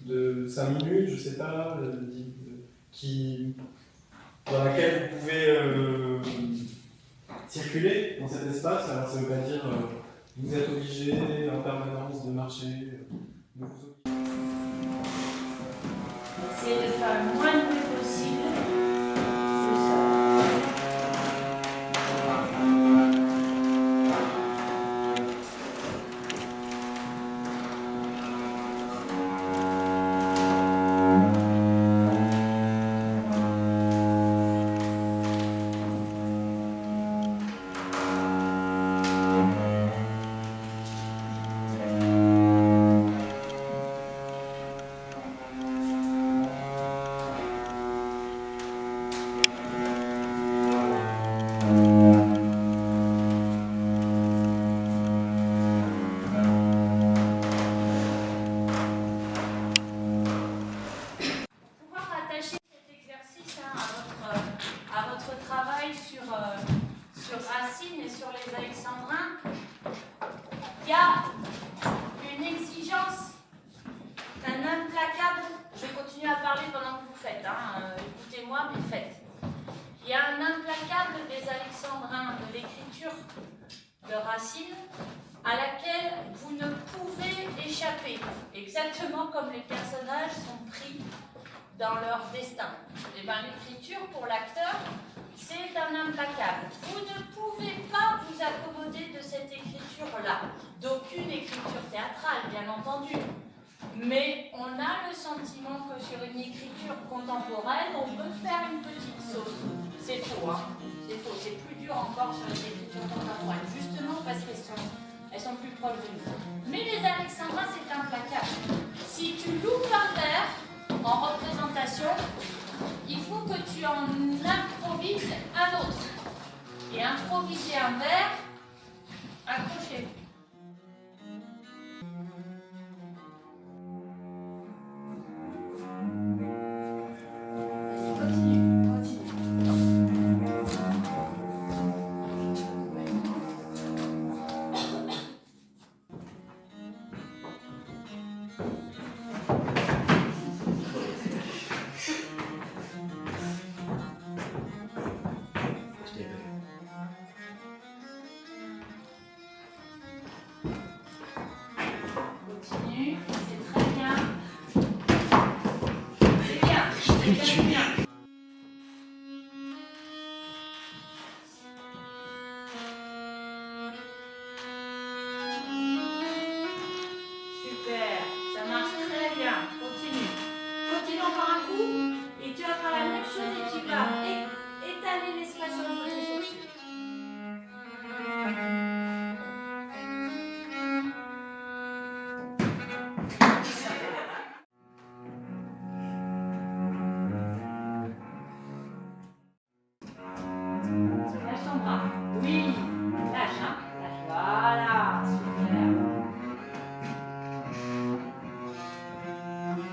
de 5 minutes, je sais pas, dans laquelle vous pouvez circuler dans cet espace. Alors ça ne veut pas dire vous êtes obligé en permanence de marcher. Essayez de faire le moins de bruit possible. C'est ça. À votre travail sur Racine et sur les Alexandrins, il y a une exigence, un implacable. Je vais continuer à parler pendant que vous faites, écoutez-moi, mais faites. Il y a un implacable des Alexandrins de l'écriture de Racine à laquelle vous ne pouvez échapper, exactement comme les personnages sont pris dans leur destin. Et bien, l'écriture, pour l'acteur, c'est un implacable. Vous ne pouvez pas vous accommoder de cette écriture-là, d'aucune écriture théâtrale, bien entendu. Mais on a le sentiment que sur une écriture contemporaine, on peut faire une petite sauce. C'est faux, hein. C'est faux. C'est plus dur encore sur les écritures contemporaines, justement parce qu'elles sont plus proches de nous. Mais les Alexandrins, c'est implacable. Si tu loupes un vers, en représentation, il faut que tu en improvises un autre. Et improviser un vers, accrochez-vous. Continue, c'est très bien. C'est bien, c'est bien. Super, ça marche très bien. Continue. Continue encore un coup et tu vas faire la même chose et tu vas étaler l'espace entre tes sourcils. Lâche ton bras. Oui, lâche, hein. Lâche. Voilà, super.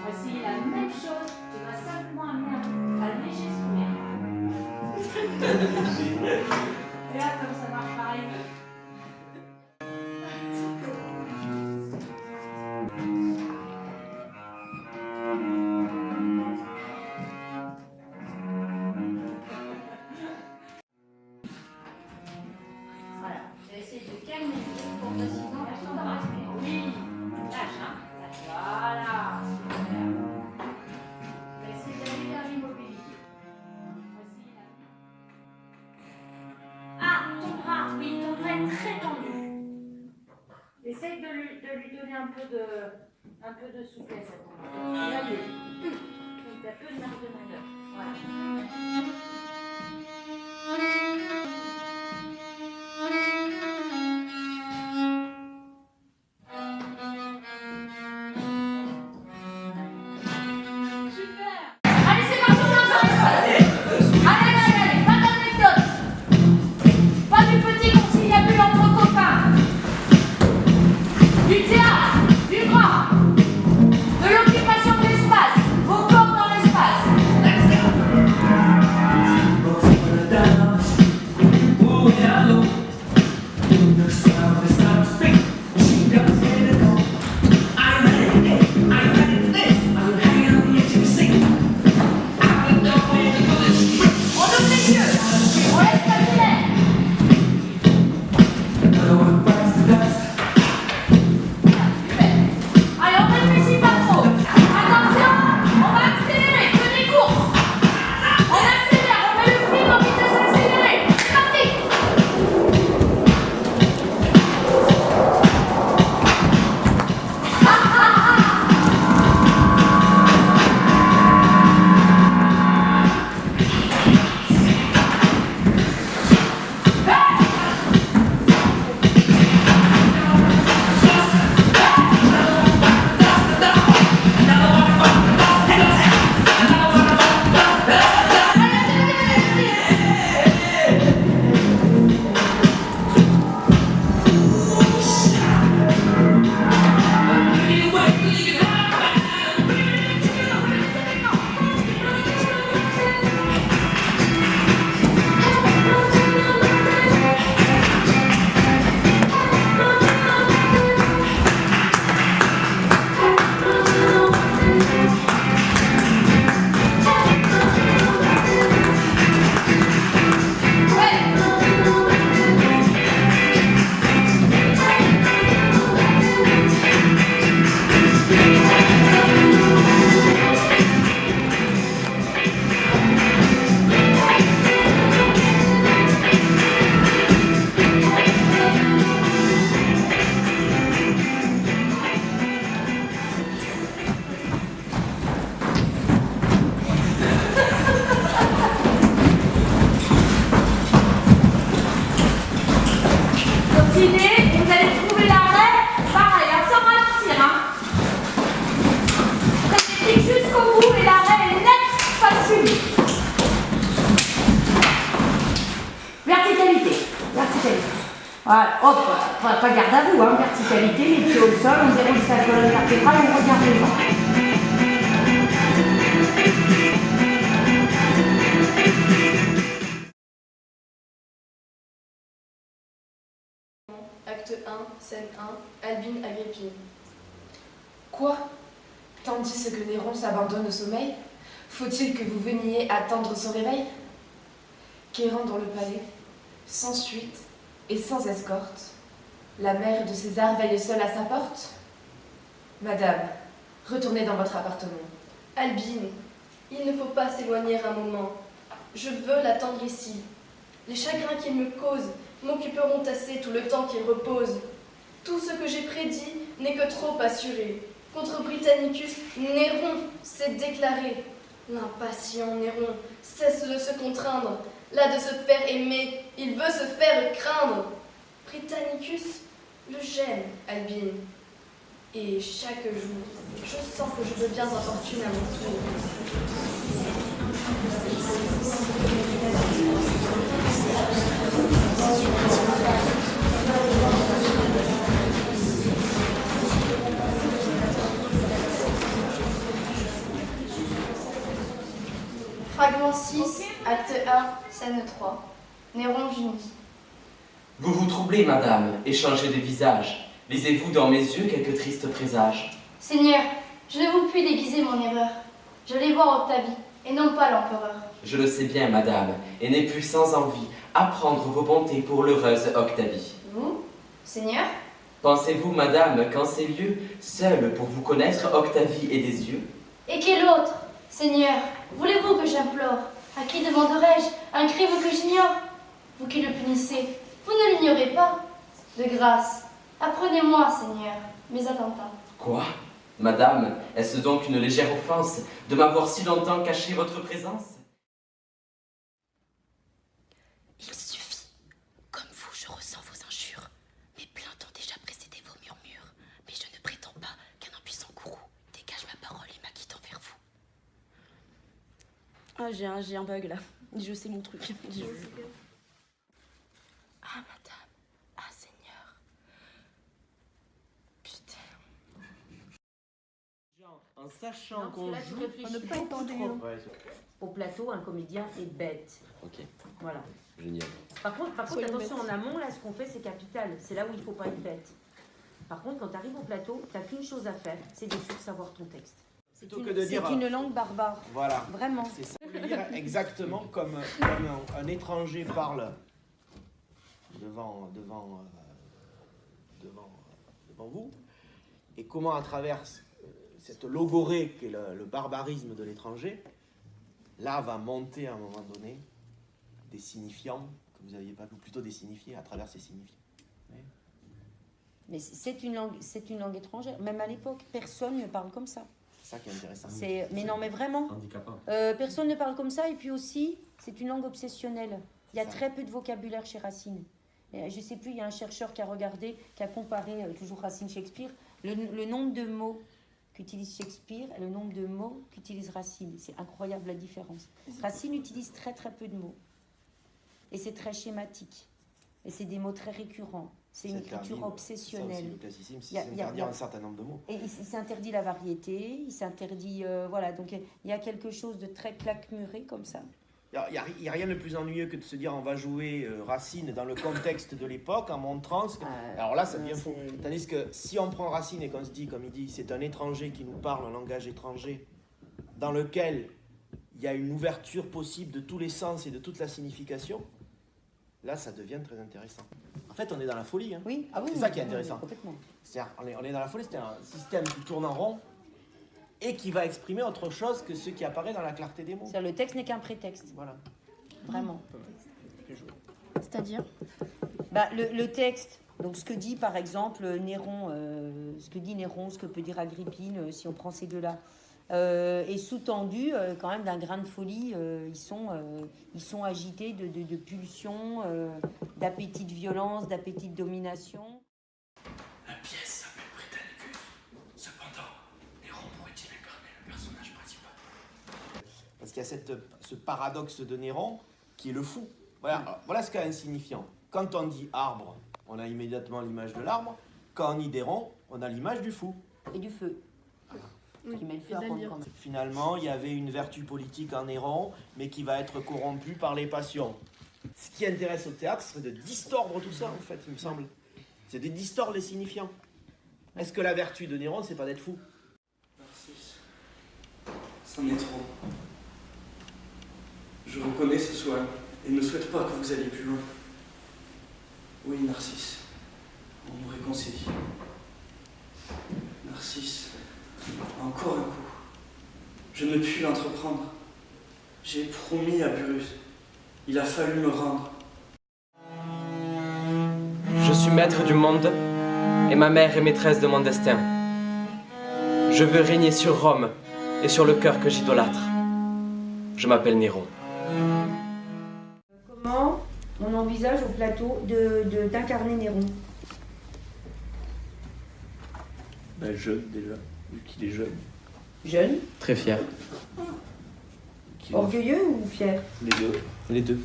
Voici la même chose. Tu vas simplement amener un léger sourire. Et là, comme ça marche pareil. Voilà, je vais essayer de calmer le jeu progressivement. Lâche ton bras. Oui, lâche, hein. Lâche. Voilà, super. Je vais essayer d'aller vers l'immobilité. Voici la... Ah, ton bras, oui, ton bras est très tendu. Essaye de lui donner un peu de souplesse à ton bras. Il va mieux. Donc, tu as peu de marge de manœuvre. Voilà. De l'occupation de l'espace, vos corps dans l'espace. Voilà, hop, pas garde à vous, hein, verticalité, les pieds au sol, on déroule sa colonne vertébrale, on regarde les bras. Acte 1, scène 1, Albine Agrippine. Quoi? Tandis que Néron s'abandonne au sommeil, faut-il que vous veniez attendre son réveil? Qu'errant dans le palais, sans suite et sans escorte, la mère de César veille seule à sa porte? Madame, retournez dans votre appartement. Albine, il ne faut pas s'éloigner un moment. Je veux l'attendre ici. Les chagrins qu'il me cause m'occuperont assez tout le temps qu'il repose. Tout ce que j'ai prédit n'est que trop assuré. Contre Britannicus, Néron s'est déclaré. L'impatient Néron cesse de se contraindre. Là de se faire aimer, il veut se faire craindre. Britannicus le gêne, Albine. Et chaque jour, je sens que je deviens importune à mon tour. Fragment 6, acte 1, scène 3. Néron Junie. Vous vous troublez, madame, et changez de visage. Lisez-vous dans mes yeux quelques tristes présages? Seigneur, je ne vous puis déguiser mon erreur. J'allais voir Octavie, et non pas l'empereur. Je le sais bien, madame, et n'ai pu sans envie apprendre vos bontés pour l'heureuse Octavie. Vous, Seigneur? Pensez-vous, madame, qu'en ces lieux, seule pour vous connaître, Octavie ait des yeux? Et quel autre? Seigneur, voulez-vous que j'implore? À qui demanderai-je un crime que j'ignore? Vous qui le punissez, vous ne l'ignorez pas. De grâce, apprenez-moi, Seigneur, mes attentats. Quoi? Madame, est-ce donc une légère offense de m'avoir si longtemps caché votre présence? Il suffit. Comme vous, je ressens vos injures. Mes plaintes ont déjà précédé vos murmures. Mais je ne prétends pas qu'un impuissant gourou dégage ma parole et m'acquitte envers vous. Ah, j'ai un bug là. Je sais mon truc. Ah, madame. Ah, Seigneur. Putain. En sachant Non, qu'on là, tu joue... réfléchis beaucoup trop. Au plateau, un comédien est bête. Ok, Voilà. génial. Par contre Soyons attention, bêtes. en amont, là, ce qu'on fait, c'est capital. C'est là où il ne faut pas être bête. Par contre, quand tu arrives au plateau, tu n'as qu'une chose à faire, c'est de savoir ton texte. Plutôt que de dire, C'est une langue barbare. voilà, Vraiment. c'est ça. Faut le lire exactement comme un étranger parle devant vous, et comment à travers cette logorée qu'est le barbarisme de l'étranger, là va monter à un moment donné des signifiants que vous n'aviez pas vu, ou plutôt des signifiés à travers ces signifiés. Mais c'est une langue étrangère. Même à l'époque, personne ne parle comme ça. C'est ça qui est intéressant. Mais non, mais vraiment. Personne ne parle comme ça. Et puis aussi, c'est une langue obsessionnelle. Il y a très peu de vocabulaire chez Racine. Et je ne sais plus, il y a un chercheur qui a regardé, qui a comparé, toujours Racine-Shakespeare, le nombre de mots qu'utilise Shakespeare et le nombre de mots qu'utilise Racine. C'est incroyable la différence. Racine utilise très très peu de mots. Et c'est très schématique. Et c'est des mots très récurrents. C'est une écriture obsessionnelle. Ça aussi, le classicisme, c'est Il y a interdire un certain nombre de mots. Et il s'interdit la variété, il s'interdit... voilà, donc il y a quelque chose de très claquemuré comme ça. Il n'y a rien de plus ennuyeux que de se dire on va jouer Racine dans le contexte de l'époque en montrant ce que... Alors là, ça devient faux. Tandis que si on prend Racine et qu'on se dit, comme il dit, c'est un étranger qui nous parle un langage étranger dans lequel il y a une ouverture possible de tous les sens et de toute la signification, là, ça devient très intéressant. En fait, on est dans la folie. Hein. Oui, ah oui, c'est ça qui est intéressant. Complètement. C'est-à-dire, on est dans la folie, c'est un système qui tourne en rond et qui va exprimer autre chose que ce qui apparaît dans la clarté des mots. C'est-à-dire, le texte n'est qu'un prétexte. Voilà. Vraiment. C'est-à-dire? Le texte, donc ce que dit par exemple Néron, ce que peut dire Agrippine, si on prend ces deux-là, est sous-tendu quand même d'un grain de folie. Ils sont agités de pulsions, d'appétit de violence, d'appétit de domination. La pièce s'appelle Britannicus. Cependant, Néron pourrait-il incarner le personnage principal? Parce qu'il y a ce paradoxe de Néron qui est le fou. Voilà ce qu'a un signifiant. Quand on dit arbre, on a immédiatement l'image de l'arbre. Quand on Néron, on a l'image du fou. Et du feu. Qui met le feu à prendre quand même. Finalement, il y avait une vertu politique en Néron, mais qui va être corrompue par les passions. Ce qui intéresse au théâtre, c'est de distordre tout ça, en fait, il me semble. C'est de distordre les signifiants. Est-ce que la vertu de Néron, c'est pas d'être fou? Narcisse, c'en est trop. Je reconnais ce souhait et ne souhaite pas que vous alliez plus loin. Oui, Narcisse, on nous réconcilie. Narcisse, encore un coup. Je ne puis l'entreprendre. J'ai promis à Burrus. Il a fallu me rendre. Je suis maître du monde et ma mère est maîtresse de mon destin. Je veux régner sur Rome et sur le cœur que j'idolâtre. Je m'appelle Néron. Comment on envisage au plateau d'incarner Néron? Jeune déjà, vu qu'il est jeune. Jeune? Très fier. Orgueilleux ou fier? Les deux. Les deux.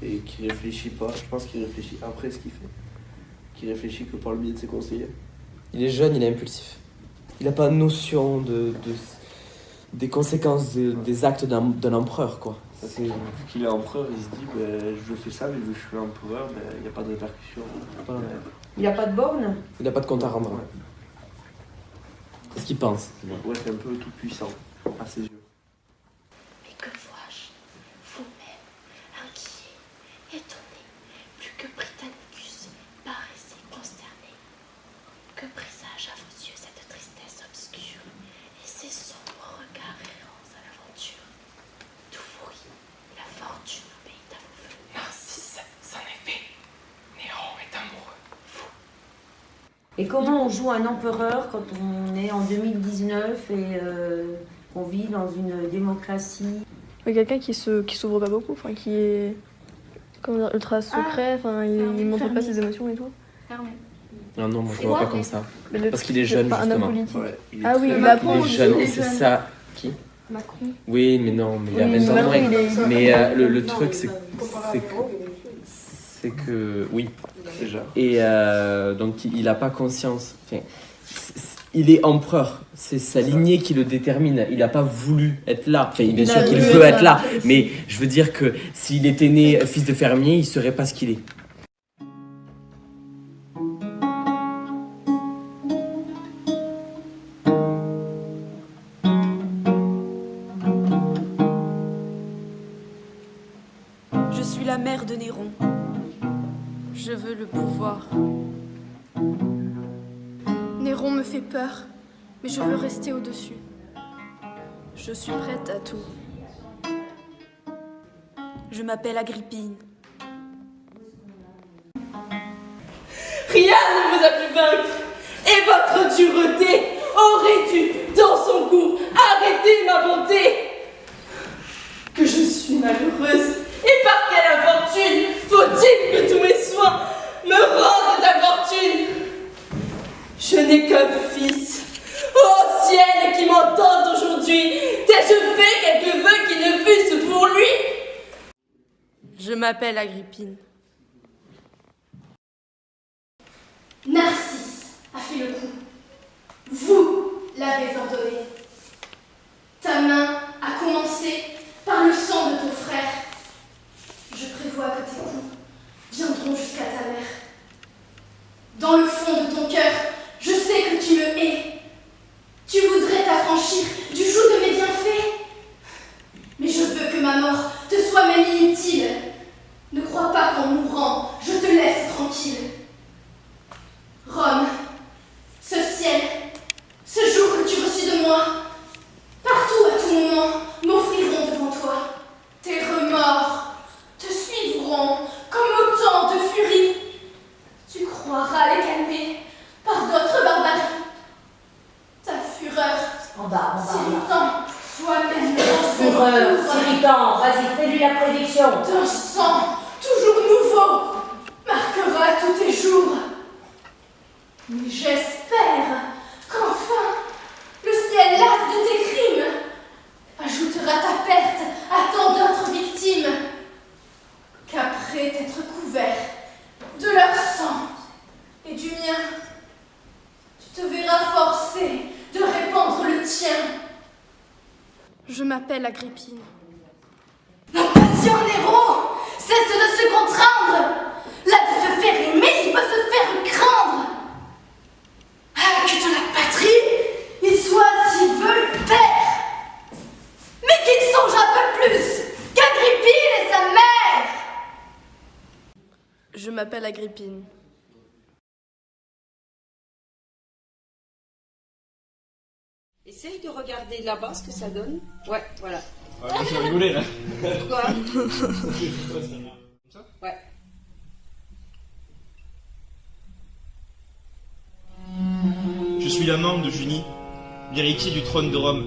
Et qui réfléchit pas, je pense qu'il réfléchit après ce qu'il fait. Qui réfléchit que par le biais de ses conseillers. Il est jeune, il est impulsif. Il n'a pas notion des conséquences des actes d'un empereur, quoi. Vu qu'il est empereur, il se dit je fais ça, mais vu que je suis empereur, il n'y a pas de répercussions. Voilà. Il n'a pas de borne? Il n'a pas de compte à rendre. C'est ce qu'il pense. Ouais, c'est un peu tout puissant à ses yeux. Mais que vois-je? Vous-même, inquiet, étonné, plus que Britannicus, paraissez consterné. Que présage à vos yeux cette tristesse obscure et ces sombres regards errants à l'aventure? Tout vous rit, la fortune obéit à vos vœux. Narcisse, c'en est fait. Néron est amoureux. Et comment on joue un empereur quand on est en 2019 et qu'on vit dans une démocratie? Quelqu'un qui s'ouvre pas beaucoup, enfin qui est ultra secret, enfin il montre pas ses émotions et tout. Fermé. Non, moi je le vois pas comme ça. Parce qu'il est jeune, pas un homme justement. politique. Oui, il apprend. Il est jeune, et c'est ça. Qui? Macron. Oui, mais non, mais il a 20 ans de moins. Mais le truc, c'est que. Oui. Déjà. Et donc, il n'a pas conscience. Enfin, il est empereur. C'est sa lignée qui le détermine. Il n'a pas voulu être là. Enfin, bien sûr qu'il veut être là. Mais je veux dire que s'il était né fils de fermier, il ne serait pas ce qu'il est. Je suis la mère de Néron. Je veux le pouvoir. Néron me fait peur, mais je veux rester au-dessus. Je suis prête à tout. Je m'appelle Agrippine. Rien ne vous a pu vaincre, et votre dureté aurait dû, dans son cours, arrêter ma bonté. Que je suis malheureuse, et par quelle infortune faut-il que tous mes soins me rendent ta fortune? Je n'ai qu'un fils. Ô ciel qui m'entend aujourd'hui, t'ai-je fait quelques vœux qui ne fussent pour lui? Je m'appelle Agrippine. Narcisse a fait le coup. Vous l'avez ordonné. Ta main a commencé par le sang de ton frère. Je prévois que tes coups viendront jusqu'à ta mère. Dans le fond de ton cœur, je sais que tu me hais. Tu voudrais t'affranchir du joug de mes bienfaits. Mais je veux que ma mort te soit même inutile. Ne crois pas qu'en mourant, je te laisse tranquille. Rome, ce ciel, ce jour que tu reçus de moi, partout à tout moment, m'offriront devant toi. Tes remords te suivront comme autant de furie. Tu croiras les calmer par d'autres barbaries. Ta fureur, s'irritant, toi-même Fureur, s'irritant, vas-y, fais-lui la prédiction. d'un sang toujours nouveau, marquera tous tes jours. Mais j'espère qu'enfin, le ciel lasse de tes crimes ajoutera ta perte à tant d'autres victimes, qu'après t'être couvert de leur Je m'appelle Agrippine. Impatient Néron, cesse de se contraindre. Là de se faire aimer, il veut se faire craindre. Ah, que de la patrie, il soit s'il veut le père. Mais qu'il songe un peu plus qu'Agrippine et sa mère. Je m'appelle Agrippine. Essaye de regarder là-bas ce que ça donne. Ouais, voilà. Ouais, moi j'ai rigolé là. Pourquoi? Ouais. Je suis l'amant de Junie, l'héritier du trône de Rome.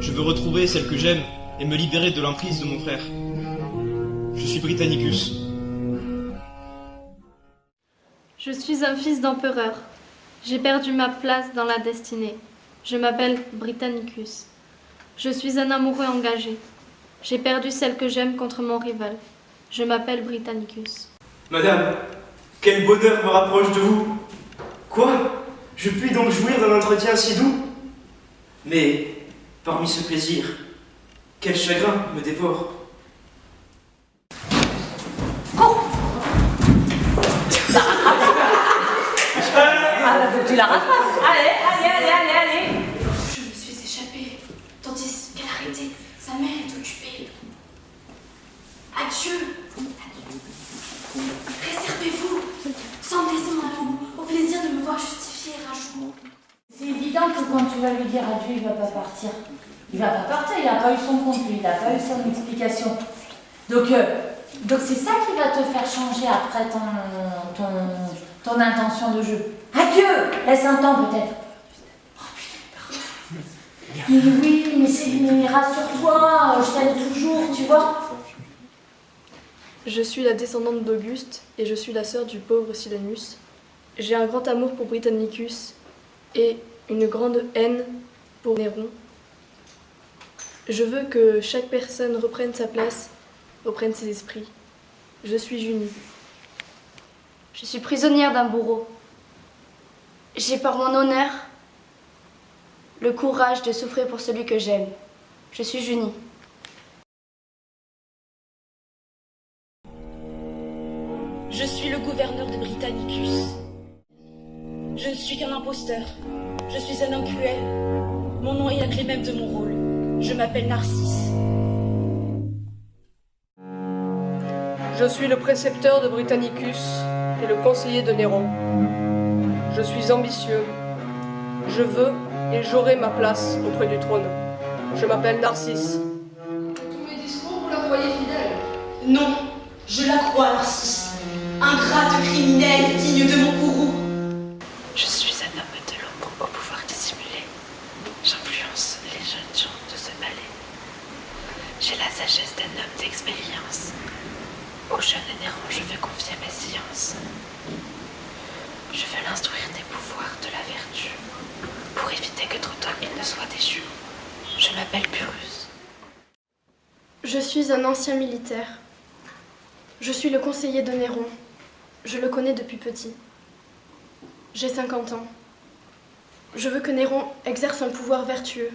Je veux retrouver celle que j'aime et me libérer de l'emprise de mon frère. Je suis Britannicus. Je suis un fils d'empereur. J'ai perdu ma place dans la destinée. Je m'appelle Britannicus. Je suis un amoureux engagé. J'ai perdu celle que j'aime contre mon rival. Je m'appelle Britannicus. Madame, quel bonheur me rapproche de vous. Quoi? Je puis donc jouir d'un entretien si doux? Mais, parmi ce plaisir, quel chagrin me dévore. Tu la rattrapes. Allez. Je me suis échappée, tandis qu'elle arrêtait. Sa mère est occupée. Adieu. Réservez-vous, sans blesser mon amour, au plaisir de me voir justifier un jour. C'est évident que quand tu vas lui dire adieu, il va pas partir. Il va pas partir, il n'a pas eu son compte, lui, il n'a pas eu son explication. Donc c'est ça qui va te faire changer après ton intention de jeu. Adieu! Laisse un temps peut-être. Oui, mais rassure-toi, je t'aime toujours, tu vois. Je suis la descendante d'Auguste et je suis la sœur du pauvre Silanus. J'ai un grand amour pour Britannicus et une grande haine pour Néron. Je veux que chaque personne reprenne sa place, reprenne ses esprits. Je suis Junie. Je suis prisonnière d'un bourreau. J'ai par mon honneur le courage de souffrir pour celui que j'aime. Je suis Junie. Je suis le gouverneur de Britannicus. Je ne suis qu'un imposteur. Je suis un homme cruel. Mon nom est la clé même de mon rôle. Je m'appelle Narcisse. Je suis le précepteur de Britannicus et le conseiller de Néron. Je suis ambitieux. Je veux et j'aurai ma place auprès du trône. Je m'appelle Narcisse. Tous mes discours, vous la croyez fidèle? Non, je la crois, Narcisse. Ingrate criminel, digne de mon courroux. Je suis un homme de l'ombre au pouvoir dissimulé. J'influence les jeunes gens de ce palais. J'ai la sagesse d'un homme d'expérience. Au jeune Néron, je veux confier mes sciences. Je veux l'instruire des pouvoirs de la vertu, pour éviter que trop tard il ne soit déchu. Je m'appelle Pyrrhus. Je suis un ancien militaire. Je suis le conseiller de Néron. Je le connais depuis petit. J'ai 50 ans. Je veux que Néron exerce un pouvoir vertueux.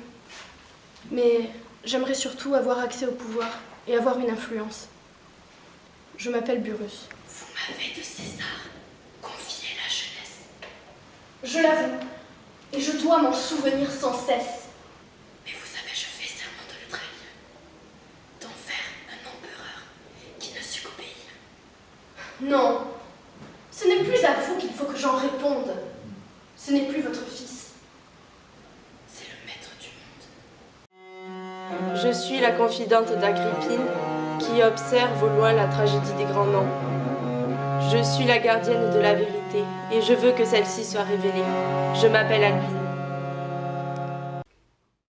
Mais j'aimerais surtout avoir accès au pouvoir et avoir une influence. Je m'appelle Burrus. Vous m'avez de César confié la jeunesse. Je l'avoue, et je dois m'en souvenir sans cesse. Mais vous savez, je fais serment de le trahir, d'en faire un empereur qui ne sut qu'obéir. Non, ce n'est plus à vous qu'il faut que j'en réponde. Ce n'est plus votre fils. C'est le maître du monde. Je suis la confidente d'Agrippine qui observe au loin la tragédie des grands noms. Je suis la gardienne de la vérité et je veux que celle-ci soit révélée. Je m'appelle Albine.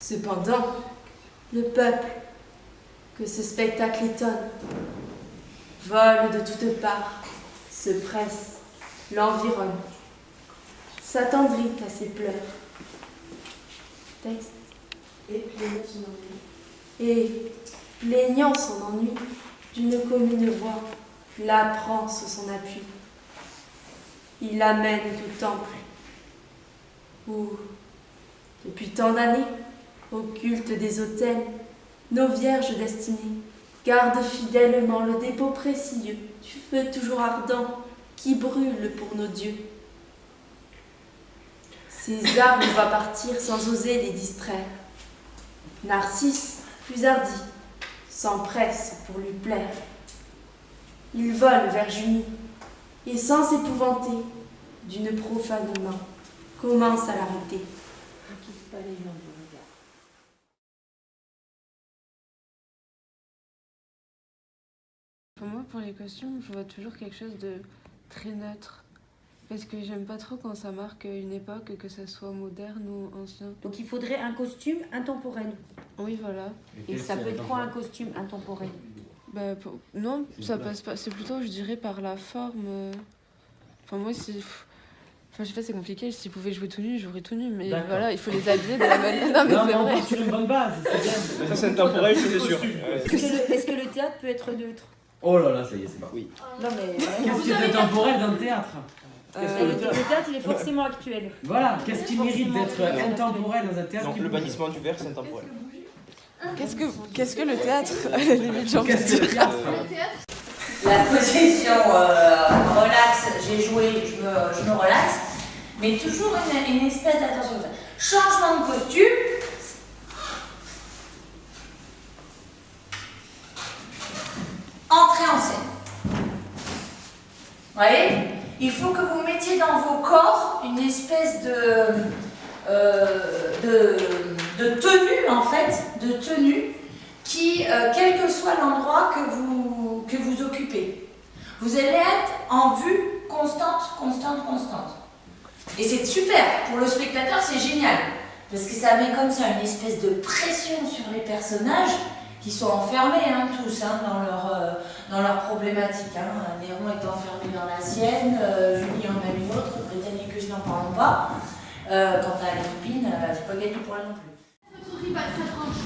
Cependant, le peuple, que ce spectacle étonne, vole de toutes parts, se presse, l'environne, s'attendrit à ses pleurs. Texte. Et, plaignant son ennui, d'une commune voix, la prend sous son appui. Il l'amène au temple, où, depuis tant d'années, Au culte des autels, nos vierges destinées gardent fidèlement le dépôt précieux du feu toujours ardent qui brûle pour nos dieux. César nous va partir sans oser les distraire. Narcisse, plus hardi, s'empresse pour lui plaire. Il vole vers Junie et sans s'épouvanter, d'une profane main, commence à l'arrêter. Pour moi, pour les costumes, je vois toujours quelque chose de très neutre. Parce que j'aime pas trop quand ça marque une époque, que ça soit moderne ou ancien. Donc il faudrait un costume intemporel. Oui, voilà. Et ça peut être quoi un costume intemporel? Non, ça passe pas. C'est plutôt, je dirais, par la forme. Enfin, moi, c'est... Enfin, je sais pas, c'est compliqué. S'ils pouvaient jouer tout nu, j'aurais tout nu. Mais voilà, il faut les habiller de la manière. Non, mais c'est vrai. C'est une bonne base, c'est bien. Ça, c'est intemporel, c'est sûr. Est-ce que le théâtre peut être neutre? Oh là là, ça y est, c'est pas. Oui. Non, mais. Qu'est-ce qui est intemporel dans le théâtre? Le théâtre, il est forcément actuel. Voilà, qu'est-ce qui mérite d'être intemporel dans un théâtre? Donc le bannissement du verre, c'est intemporel. Qu'est-ce que le théâtre? À la limite, j'ai envie de dire. La position relax, j'ai joué, je me relaxe, mais toujours une espèce d'attention. Changement de costume. Entrée en scène. Vous voyez? Il faut que vous mettiez dans vos corps une espèce de tenue, en fait, de tenue qui, quel que soit l'endroit que vous occupez, vous allez être en vue constante. Et c'est super, pour le spectateur, c'est génial, parce que ça met comme ça une espèce de pression sur les personnages qui sont enfermés tous dans leur problématique. Néron est enfermé dans la sienne, Julie en a une autre, Britannicus n'en parlons pas. Quant à la copine, c'est pas gagné pour elle non plus. Votre rival s'approche.